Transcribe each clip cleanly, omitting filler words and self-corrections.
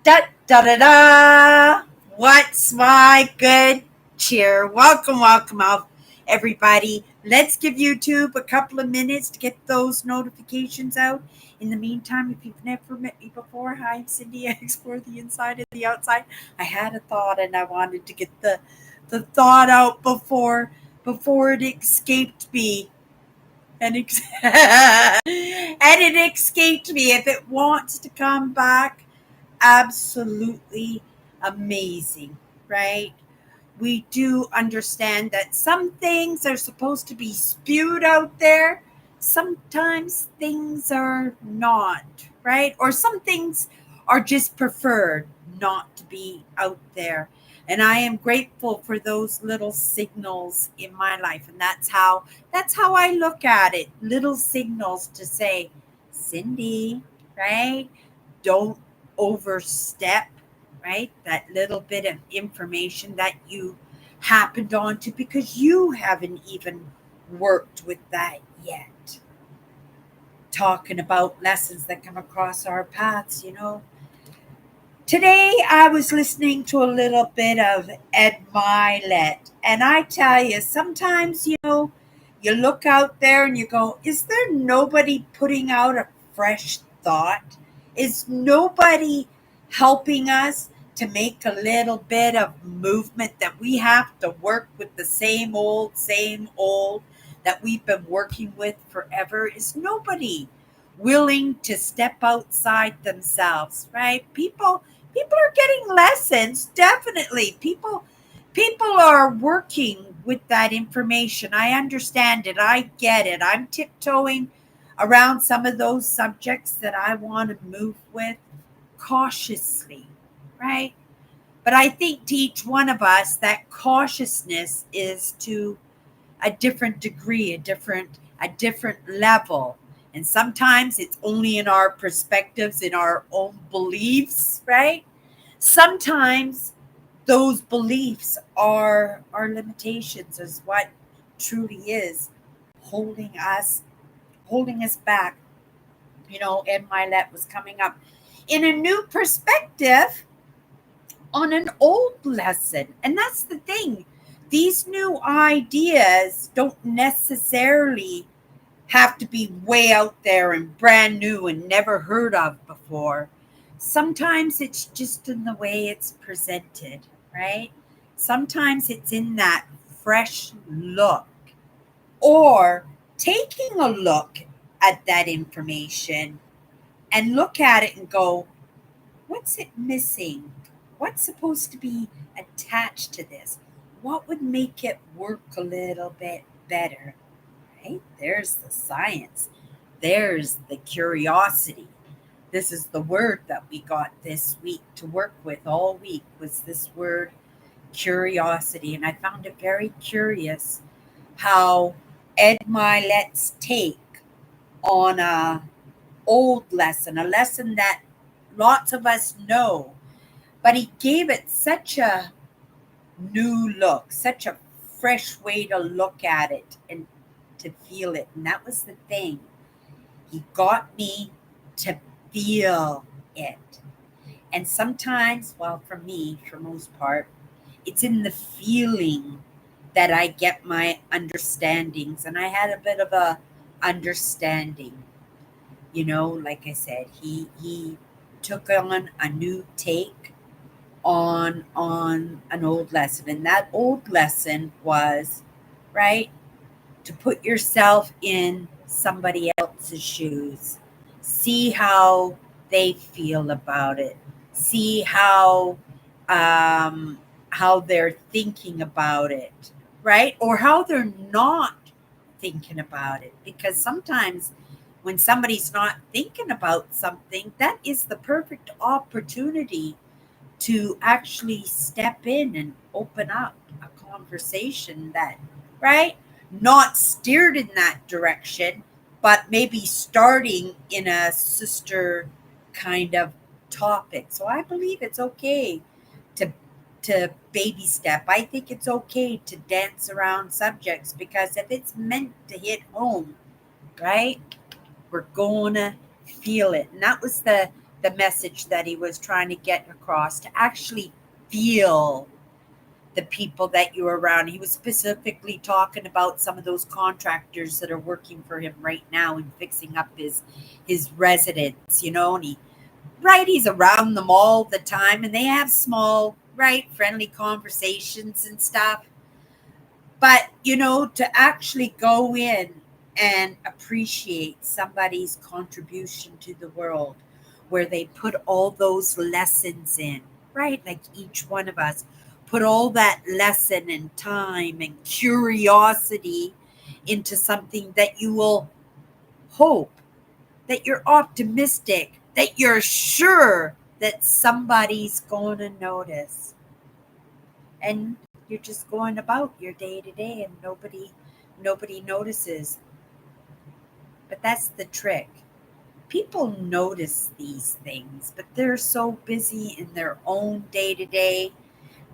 Da da da da! What's my good cheer? Welcome out, everybody. Let's give YouTube a couple of minutes to get those notifications out. In the meantime, if you've never met me before, hi, I'm Cindy. I explore the inside and the outside. I had a thought, and I wanted to get the thought out before it escaped me. And it escaped me. If it wants to come back, absolutely amazing, right? We do understand that some things are supposed to be spewed out there. Sometimes things are not, right? Or some things are just preferred not to be out there. And I am grateful for those little signals in my life. And that's how I look at it. Little signals to say, Cindy, right? Don't overstep, right? That little bit of information that you happened onto because you haven't even worked with that yet. Talking about lessons that come across our paths. Today I was listening to a little bit of Ed Milet, and I tell you, sometimes, you look out there and you go, is there nobody putting out a fresh thought? Is nobody helping us to make a little bit of movement that we have to work with the same old that we've been working with forever? Is nobody willing to step outside themselves, right? People are getting lessons, definitely. People are working with that information. I understand it. I get it. I'm tiptoeing around some of those subjects that I want to move with cautiously, right? But I think to each one of us, that cautiousness is to a different degree, a different level. And sometimes it's only in our perspectives, in our own beliefs, right? Sometimes those beliefs are our limitations, is what truly is holding us holding us back. And Milet was coming up in a new perspective on an old lesson. And that's the thing. These new ideas don't necessarily have to be way out there and brand new and never heard of before. Sometimes it's just in the way it's presented, right? Sometimes it's in that fresh look or taking a look at that information and look at it and go, what's it missing? What's supposed to be attached to this? What would make it work a little bit better? Right? There's the science. There's the curiosity. This is the word that we got this week to work with all week was this word curiosity. And I found it very curious how Ed Milet's take on a old lesson, a lesson that lots of us know, but he gave it such a new look, such a fresh way to look at it and to feel it. And that was the thing. He got me to feel it. And sometimes, well, for me, for most part, it's in the feeling that I get my understandings. And I had a bit of a understanding. Like I said, he took on a new take on an old lesson, and that old lesson was, right, to put yourself in somebody else's shoes, see how they feel about it, see how they're thinking about it, right, or how they're not thinking about it, because sometimes when somebody's not thinking about something, that is the perfect opportunity to actually step in and open up a conversation that, right, not steered in that direction, but maybe starting in a sister kind of topic. So I believe it's okay to baby step. I think it's okay to dance around subjects because if it's meant to hit home, right, we're gonna feel it. And that was the message that he was trying to get across, to actually feel the people that you're around. He was specifically talking about some of those contractors that are working for him right now and fixing up his residence, and he's around them all the time, and they have small, friendly conversations and stuff. But, to actually go in and appreciate somebody's contribution to the world, where they put all those lessons in, right? Like each one of us put all that lesson and time and curiosity into something that you will hope, that you're optimistic, that you're sure that somebody's going to notice. And you're just going about your day to day, and nobody notices. But that's the trick. People notice these things, but they're so busy in their own day to day,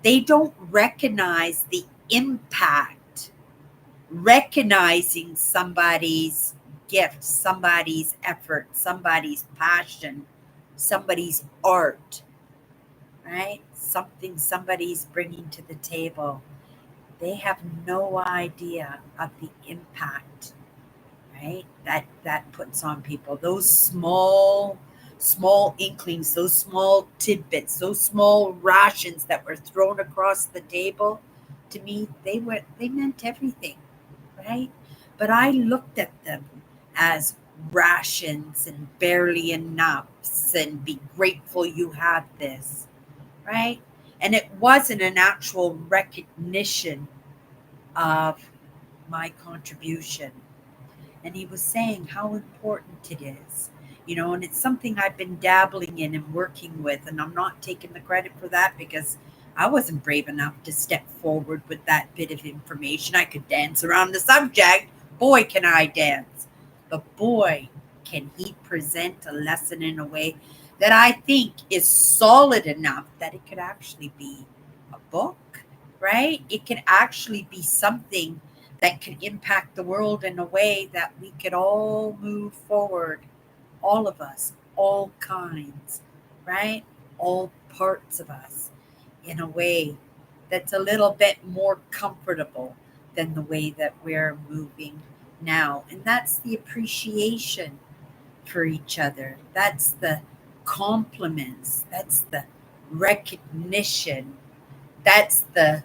they don't recognize the impact. Recognizing somebody's gift, somebody's effort, somebody's passion, somebody's art, right? Something somebody's bringing to the table. They have no idea of the impact, right? That puts on people. Those small inklings, those small tidbits, those small rations that were thrown across the table, to me, they meant everything, right? But I looked at them as rations and barely enoughs, and be grateful you had this, right? And it wasn't an actual recognition of my contribution. And he was saying how important it is, and it's something I've been dabbling in and working with. And I'm not taking the credit for that, because I wasn't brave enough to step forward with that bit of information. I could dance around the subject. Boy, can I dance. But boy, can he present a lesson in a way that I think is solid enough that it could actually be a book, right? It could actually be something that could impact the world in a way that we could all move forward, all of us, all kinds, right? All parts of us, in a way that's a little bit more comfortable than the way that we're moving now. And that's the appreciation for each other. That's the compliments. That's the recognition. That's the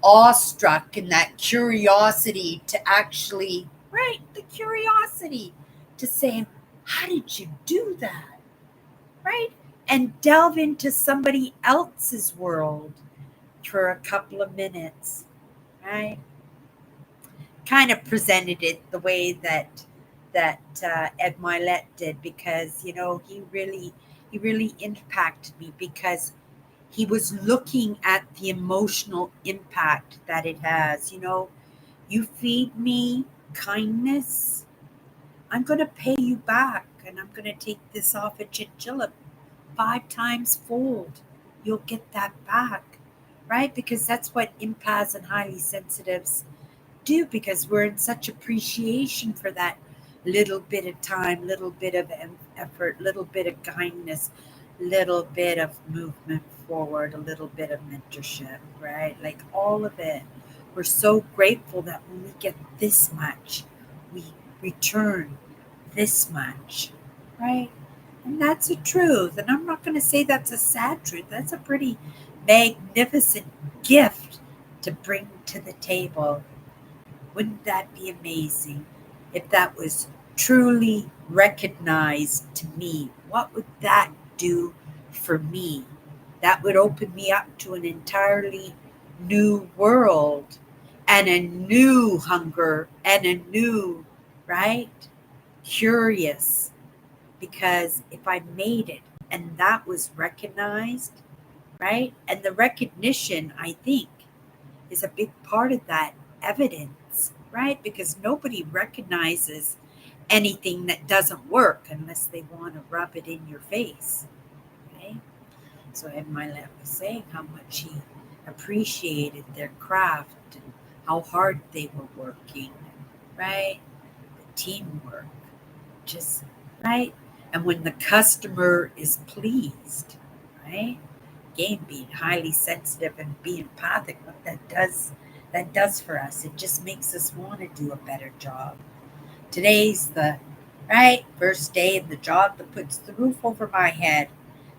awestruck and that curiosity to actually, right, the curiosity to say, how did you do that, right? And delve into somebody else's world for a couple of minutes, right? Kind of presented it the way that Ed Milet did, because he really impacted me, because he was looking at the emotional impact that it has. You feed me kindness, I'm going to pay you back, and I'm going to take this off a chinchilla 5 times fold. You'll get that back, right? Because that's what empaths and highly sensitives do, because we're in such appreciation for that little bit of time, little bit of effort, little bit of kindness, little bit of movement forward, a little bit of mentorship, right? Like all of it. We're so grateful that when we get this much, we return this much, right? And that's a truth. And I'm not going to say that's a sad truth. That's a pretty magnificent gift to bring to the table. Wouldn't that be amazing if that was truly recognized to me? What would that do for me? That would open me up to an entirely new world, and a new hunger, and a new, right? Curious. Because if I made it and that was recognized, right? And the recognition, I think, is a big part of that evidence, right? Because nobody recognizes anything that doesn't work unless they want to rub it in your face, right? So Ed Milet was saying how much he appreciated their craft and how hard they were working, right? The teamwork, just right. And when the customer is pleased, right? Again, being highly sensitive and being empathic, what that does for us, it just makes us want to do a better job. Today's the first day in the job that puts the roof over my head,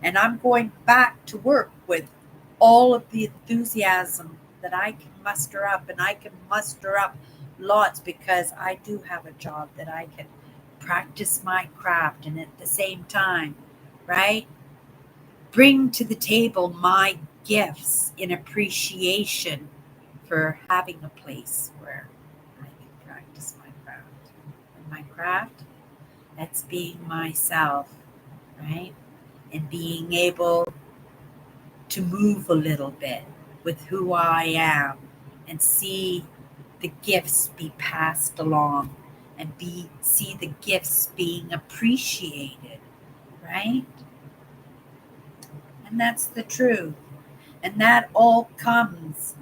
and I'm going back to work with all of the enthusiasm that I can muster up, and I can muster up lots because I do have a job that I can practice my craft and at the same time, right, bring to the table my gifts in appreciation for having a place where I can practice my craft. And my craft, that's being myself, right? And being able to move a little bit with who I am and see the gifts be passed along and see the gifts being appreciated, right? And that's the truth. And that all comes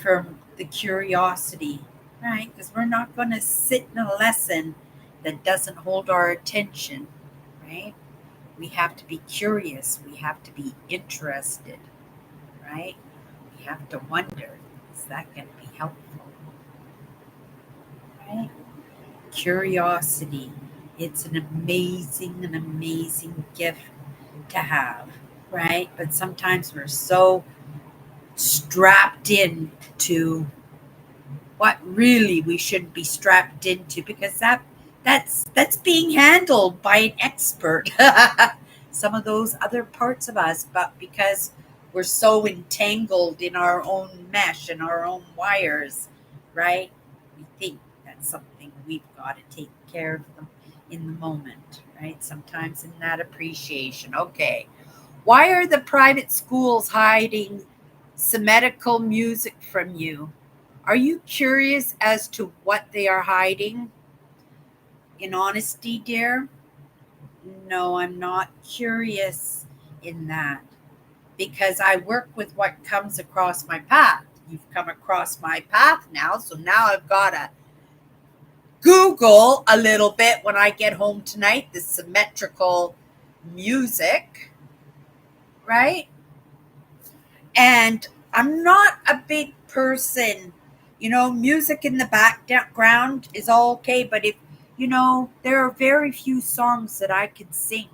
from the curiosity, right? Because we're not going to sit in a lesson that doesn't hold our attention, right? We have to be curious. We have to be interested, right? We have to wonder, is that going to be helpful, right? Curiosity. It's an amazing gift to have, right? But sometimes we're so strapped in to what really we shouldn't be strapped into because that's being handled by an expert. Some of those other parts of us, but because we're so entangled in our own mesh and our own wires, right? We think that's something we've got to take care of them in the moment, right? Sometimes in that appreciation. Okay. Why are the private schools hiding Semitical music from you? Are you curious as to what they are hiding? In honesty, dear, no, I'm not curious in that because I work with what comes across my path. You've come across my path now, so now I've got to Google a little bit when I get home tonight the symmetrical music, right? And I'm not a big person. Music in the background is all okay, but there are very few songs that I can sing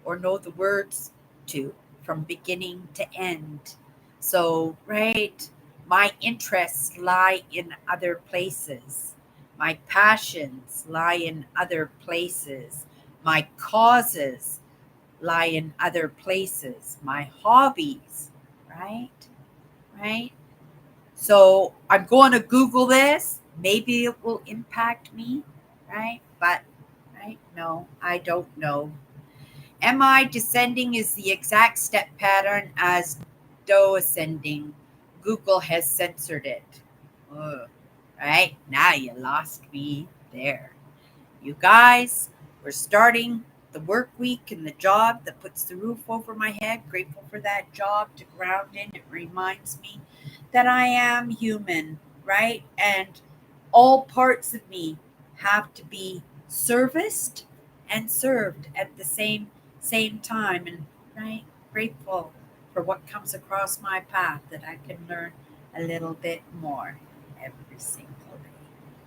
or know the words to from beginning to end. So, right, my interests lie in other places. My passions lie in other places. My causes lie in other places. My hobbies, right? Right? So I'm going to Google this. Maybe it will impact me, right? But, right? No, I don't know. Am I descending is the exact step pattern as do ascending. Google has censored it. Ugh. Right? Now you lost me there. You guys, we're starting the work week and the job that puts the roof over my head. Grateful for that job to ground in. It reminds me that I am human, right? And all parts of me have to be serviced and served at the same time. And right, grateful for what comes across my path that I can learn a little bit more every single day.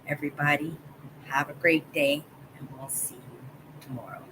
Everybody, have a great day, and we'll see you tomorrow.